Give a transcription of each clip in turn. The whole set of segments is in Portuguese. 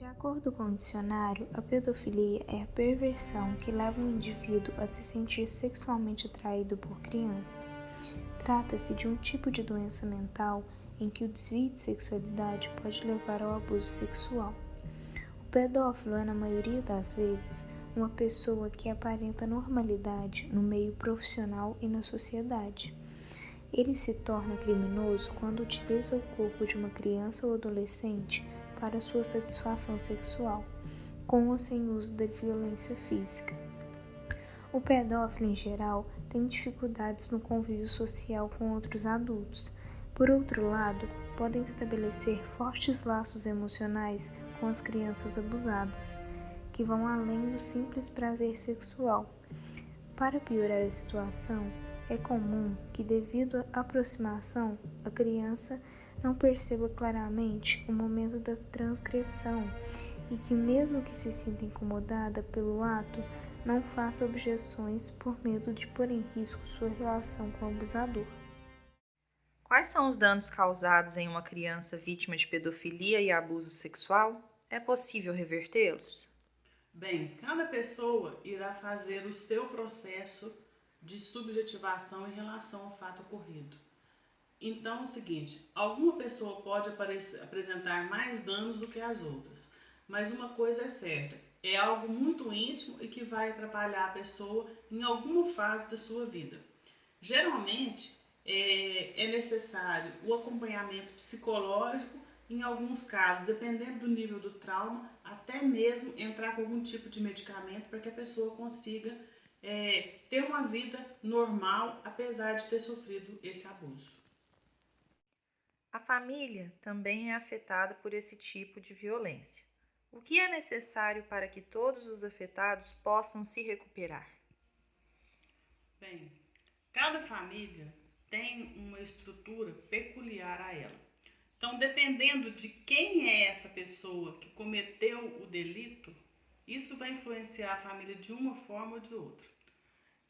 De acordo com o dicionário, a pedofilia é a perversão que leva um indivíduo a se sentir sexualmente atraído por crianças. Trata-se de um tipo de doença mental em que o desvio de sexualidade pode levar ao abuso sexual. O pedófilo é, na maioria das vezes, uma pessoa que aparenta normalidade no meio profissional e na sociedade. Ele se torna criminoso quando utiliza o corpo de uma criança ou adolescente para sua satisfação sexual, com ou sem uso da violência física. O pedófilo, em geral, tem dificuldades no convívio social com outros adultos. Por outro lado, podem estabelecer fortes laços emocionais com as crianças abusadas, que vão além do simples prazer sexual. Para piorar a situação, é comum que, devido à aproximação, a criança não perceba claramente o momento da transgressão e que, mesmo que se sinta incomodada pelo ato, não faça objeções por medo de pôr em risco sua relação com o abusador. Quais são os danos causados em uma criança vítima de pedofilia e abuso sexual? É possível revertê-los? Bem, cada pessoa irá fazer o seu processo de subjetivação em relação ao fato ocorrido. Então, é o seguinte, alguma pessoa pode apresentar mais danos do que as outras, mas uma coisa é certa, é algo muito íntimo e que vai atrapalhar a pessoa em alguma fase da sua vida. Geralmente, é necessário o acompanhamento psicológico, em alguns casos, dependendo do nível do trauma, até mesmo entrar com algum tipo de medicamento para que a pessoa consiga ter uma vida normal, apesar de ter sofrido esse abuso. A família também é afetada por esse tipo de violência. O que é necessário para que todos os afetados possam se recuperar? Bem, cada família tem uma estrutura peculiar a ela. Então, dependendo de quem é essa pessoa que cometeu o delito, isso vai influenciar a família de uma forma ou de outra.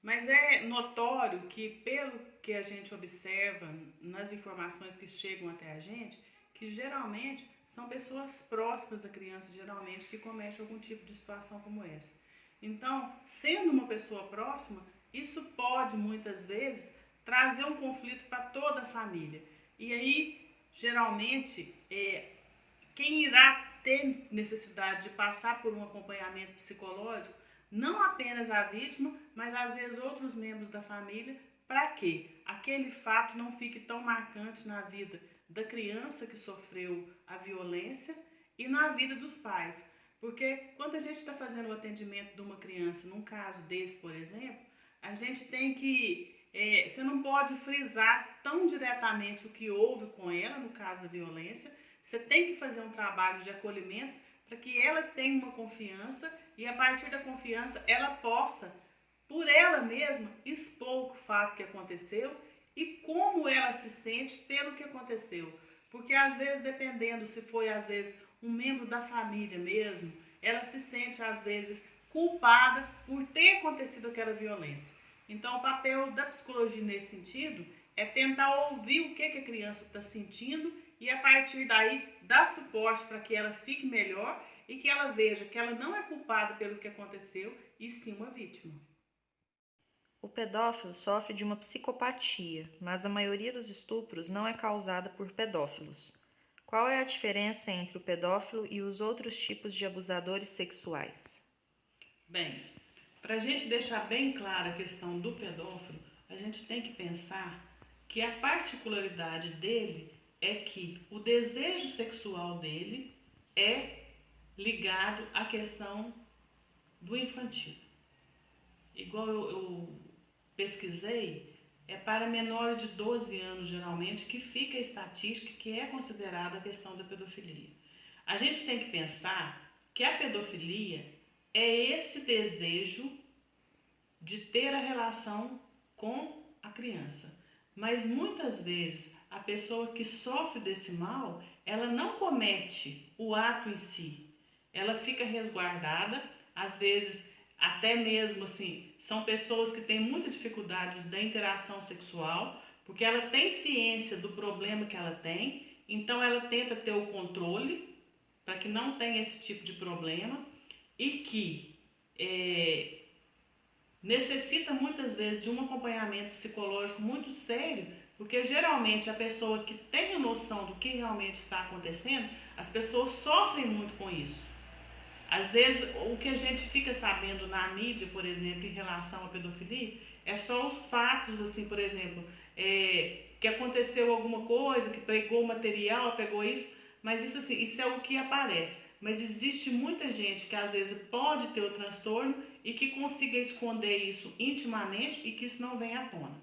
Mas é notório que, pelo que a gente observa nas informações que chegam até a gente, que geralmente são pessoas próximas da criança, geralmente, que cometem algum tipo de situação como essa. Então, sendo uma pessoa próxima, isso pode, muitas vezes, trazer um conflito para toda a família. E aí, geralmente, quem irá ter necessidade de passar por um acompanhamento psicológico, não apenas a vítima, mas às vezes outros membros da família, para que aquele fato não fique tão marcante na vida da criança que sofreu a violência e na vida dos pais. Porque quando a gente está fazendo o atendimento de uma criança, num caso desse, por exemplo, a gente tem que você não pode frisar tão diretamente o que houve com ela, no caso da violência. Você tem que fazer um trabalho de acolhimento para que ela tenha uma confiança e, a partir da confiança, ela possa, por ela mesma, expor o fato que aconteceu e como ela se sente pelo que aconteceu. Porque, às vezes, dependendo se foi, às vezes, um membro da família mesmo, ela se sente, às vezes, culpada por ter acontecido aquela violência. Então, o papel da psicologia nesse sentido é tentar ouvir o que a criança está sentindo e, a partir daí, dar suporte para que ela fique melhor e que ela veja que ela não é culpada pelo que aconteceu e sim uma vítima. O pedófilo sofre de uma psicopatia, mas a maioria dos estupros não é causada por pedófilos. Qual é a diferença entre o pedófilo e os outros tipos de abusadores sexuais? Bem, para a gente deixar bem clara a questão do pedófilo, a gente tem que pensar que a particularidade dele é que o desejo sexual dele é ligado à questão do infantil. Igual eu pesquisei, é para menores de 12 anos, geralmente, que fica a estatística que é considerada a questão da pedofilia. A gente tem que pensar que a pedofilia é esse desejo de ter a relação com a criança. Mas muitas vezes a pessoa que sofre desse mal, ela não comete o ato em si. Ela fica resguardada, às vezes até mesmo assim, são pessoas que têm muita dificuldade da interação sexual, porque ela tem ciência do problema que ela tem, então ela tenta ter o controle para que não tenha esse tipo de problema e que necessita muitas vezes de um acompanhamento psicológico muito sério, porque geralmente a pessoa que tem a noção do que realmente está acontecendo, as pessoas sofrem muito com isso. Às vezes, o que a gente fica sabendo na mídia, por exemplo, em relação à pedofilia, é só os fatos, assim, por exemplo, que aconteceu alguma coisa, que pegou material, pegou isso, mas isso, assim, isso é o que aparece. Mas existe muita gente que às vezes pode ter o transtorno e que consiga esconder isso intimamente e que isso não venha à tona.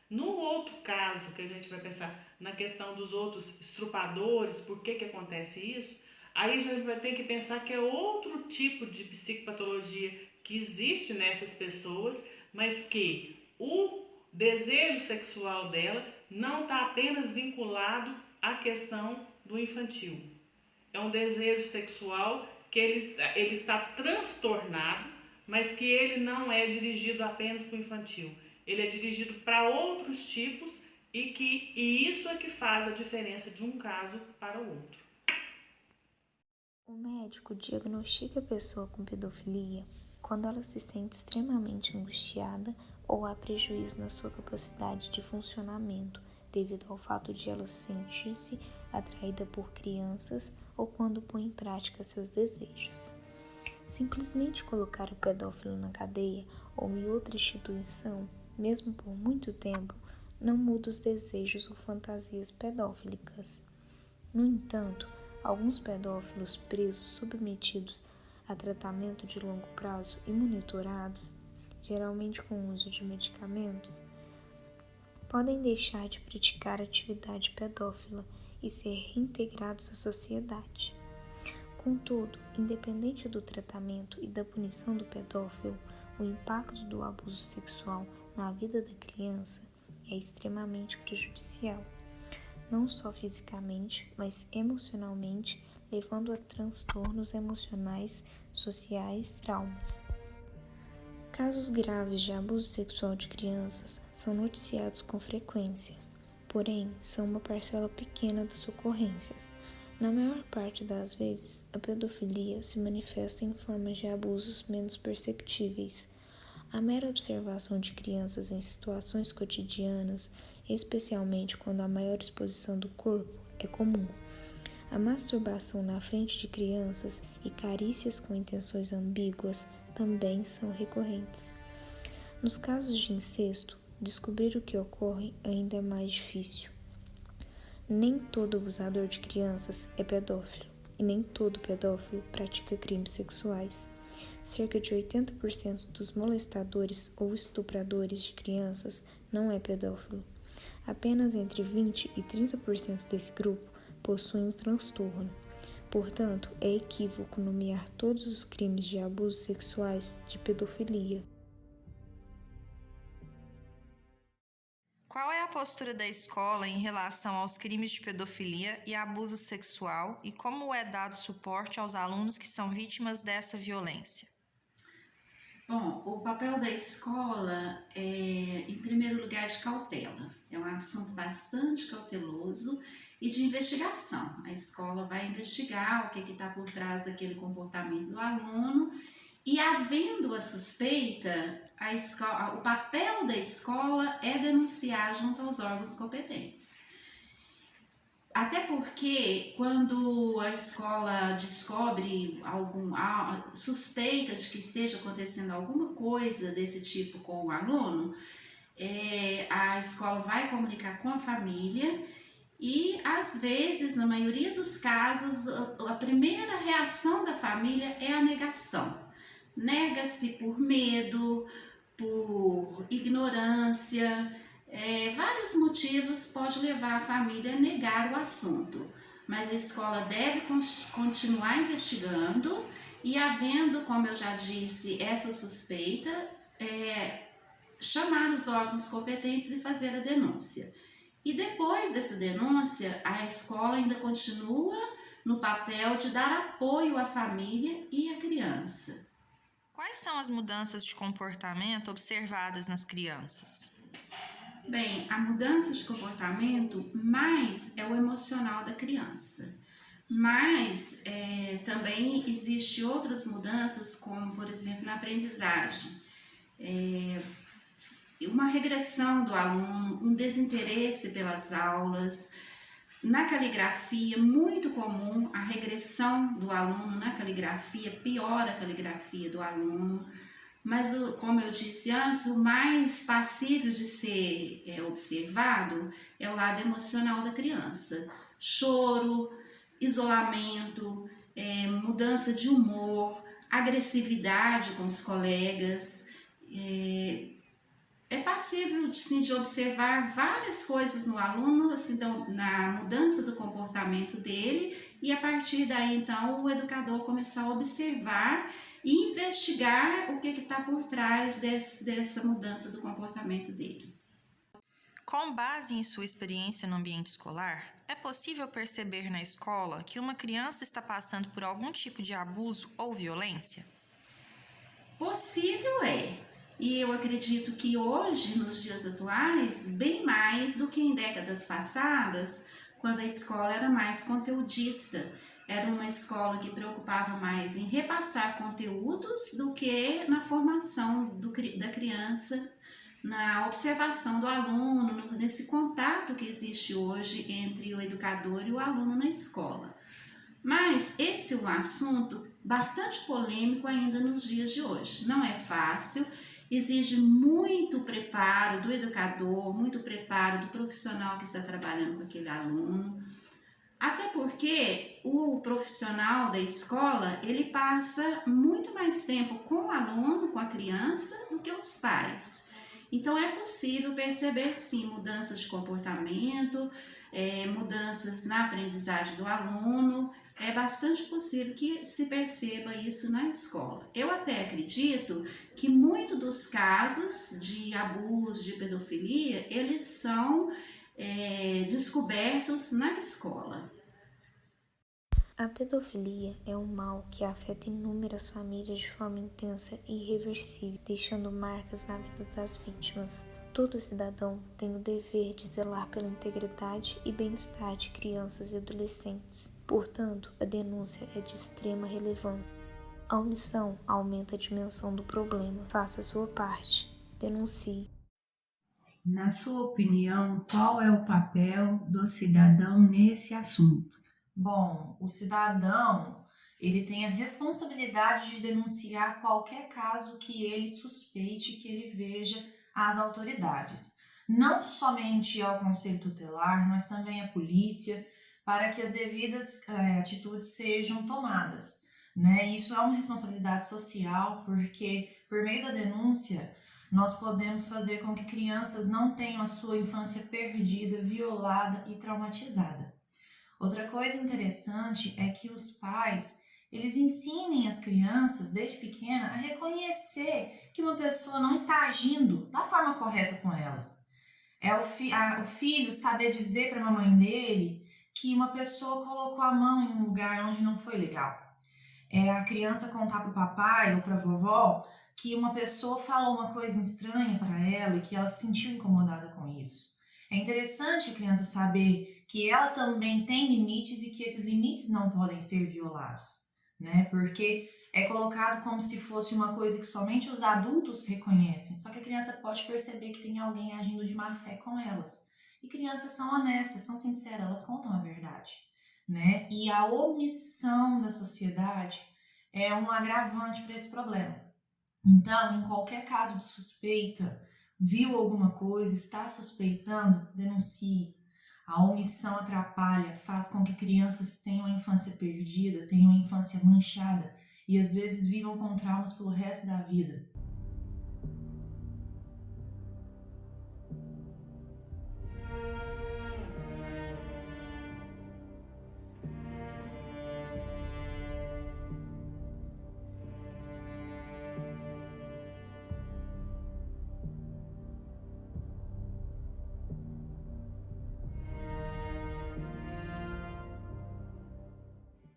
No outro caso, que a gente vai pensar na questão dos outros estrupadores, por que acontece isso, aí a gente vai ter que pensar que é outro tipo de psicopatologia que existe nessas pessoas, mas que o desejo sexual dela não está apenas vinculado à questão do infantil. É um desejo sexual que ele está transtornado, mas que ele não é dirigido apenas para o infantil. Ele é dirigido para outros tipos e isso é que faz a diferença de um caso para o outro. O médico diagnostica a pessoa com pedofilia quando ela se sente extremamente angustiada ou há prejuízo na sua capacidade de funcionamento devido ao fato de ela sentir-se atraída por crianças ou quando põe em prática seus desejos. Simplesmente colocar o pedófilo na cadeia ou em outra instituição, mesmo por muito tempo, não muda os desejos ou fantasias pedófilicas. No entanto, alguns pedófilos presos submetidos a tratamento de longo prazo e monitorados, geralmente com o uso de medicamentos, podem deixar de praticar atividade pedófila e ser reintegrados à sociedade. Contudo, independente do tratamento e da punição do pedófilo, o impacto do abuso sexual na vida da criança é extremamente prejudicial, não só fisicamente, mas emocionalmente, levando a transtornos emocionais, sociais, traumas. Casos graves de abuso sexual de crianças são noticiados com frequência, porém, são uma parcela pequena das ocorrências. Na maior parte das vezes, a pedofilia se manifesta em formas de abusos menos perceptíveis. A mera observação de crianças em situações cotidianas, especialmente quando há maior exposição do corpo, é comum. A masturbação na frente de crianças e carícias com intenções ambíguas também são recorrentes. Nos casos de incesto, descobrir o que ocorre ainda é mais difícil. Nem todo abusador de crianças é pedófilo, e nem todo pedófilo pratica crimes sexuais. Cerca de 80% dos molestadores ou estupradores de crianças não é pedófilo. Apenas entre 20% e 30% desse grupo possuem um transtorno. Portanto, é equívoco nomear todos os crimes de abusos sexuais de pedofilia. Qual é a postura da escola em relação aos crimes de pedofilia e abuso sexual e como é dado suporte aos alunos que são vítimas dessa violência? Bom, o papel da escola é, em primeiro lugar, de cautela. É um assunto bastante cauteloso e de investigação. A escola vai investigar o que está por trás daquele comportamento do aluno e, havendo a suspeita, o papel da escola é denunciar junto aos órgãos competentes. Até porque, quando a escola descobre suspeita de que esteja acontecendo alguma coisa desse tipo com o aluno, a escola vai comunicar com a família e, às vezes, na maioria dos casos, a primeira reação da família é a negação. Nega-se por medo, por ignorância. Vários motivos podem levar a família a negar o assunto, mas a escola deve continuar investigando e, havendo, como eu já disse, essa suspeita, chamar os órgãos competentes e fazer a denúncia. E depois dessa denúncia, a escola ainda continua no papel de dar apoio à família e à criança. Quais são as mudanças de comportamento observadas nas crianças? Bem, a mudança de comportamento mais é o emocional da criança. Mas também existe outras mudanças, como por exemplo na aprendizagem. Uma regressão do aluno, um desinteresse pelas aulas. Na caligrafia, muito comum a regressão do aluno na caligrafia, piora a caligrafia do aluno. Mas, como eu disse antes, o mais passível de ser observado é o lado emocional da criança. Choro, isolamento, mudança de humor, agressividade com os colegas. É passível sim, de observar várias coisas no aluno, assim, na mudança do comportamento dele, e a partir daí então o educador começar a observar e investigar o que está por trás dessa mudança do comportamento dele. Com base em sua experiência no ambiente escolar, é possível perceber na escola que uma criança está passando por algum tipo de abuso ou violência? Possível é. E eu acredito que hoje, nos dias atuais, bem mais do que em décadas passadas, quando a escola era mais conteudista. Era uma escola que preocupava mais em repassar conteúdos do que na formação da criança, na observação do aluno, nesse contato que existe hoje entre o educador e o aluno na escola. Mas esse é um assunto bastante polêmico ainda nos dias de hoje. Não é fácil, exige muito preparo do educador, muito preparo do profissional que está trabalhando com aquele aluno. Até porque o profissional da escola, ele passa muito mais tempo com o aluno, com a criança, do que os pais. Então é possível perceber sim mudanças de comportamento, mudanças na aprendizagem do aluno. É bastante possível que se perceba isso na escola. Eu até acredito que muitos dos casos de abuso, de pedofilia, eles são descobertos na escola. A pedofilia é um mal que afeta inúmeras famílias de forma intensa e irreversível, deixando marcas na vida das vítimas. Todo cidadão tem o dever de zelar pela integridade e bem-estar de crianças e adolescentes. Portanto, a denúncia é de extrema relevância. A omissão aumenta a dimensão do problema. Faça a sua parte. Denuncie. Na sua opinião, qual é o papel do cidadão nesse assunto? Bom, o cidadão, ele tem a responsabilidade de denunciar qualquer caso que ele suspeite, que ele veja às autoridades. Não somente ao Conselho Tutelar, mas também à polícia, para que as devidas atitudes sejam tomadas, né? Isso é uma responsabilidade social, porque por meio da denúncia nós podemos fazer com que crianças não tenham a sua infância perdida, violada e traumatizada. Outra coisa interessante é que os pais, eles ensinem as crianças desde pequena a reconhecer que uma pessoa não está agindo da forma correta com elas. É o filho saber dizer para a mamãe dele que uma pessoa colocou a mão em um lugar onde não foi legal. É a criança contar para o papai ou para a vovó que uma pessoa falou uma coisa estranha para ela e que ela se sentiu incomodada com isso. É interessante a criança saber que ela também tem limites e que esses limites não podem ser violados, né? Porque é colocado como se fosse uma coisa que somente os adultos reconhecem, só que a criança pode perceber que tem alguém agindo de má fé com elas. E crianças são honestas, são sinceras, elas contam a verdade, né? E a omissão da sociedade é um agravante para esse problema. Então, em qualquer caso de suspeita, viu alguma coisa, está suspeitando, denuncie. A omissão atrapalha, faz com que crianças tenham a infância perdida, tenham a infância manchada e às vezes vivam com traumas pelo resto da vida.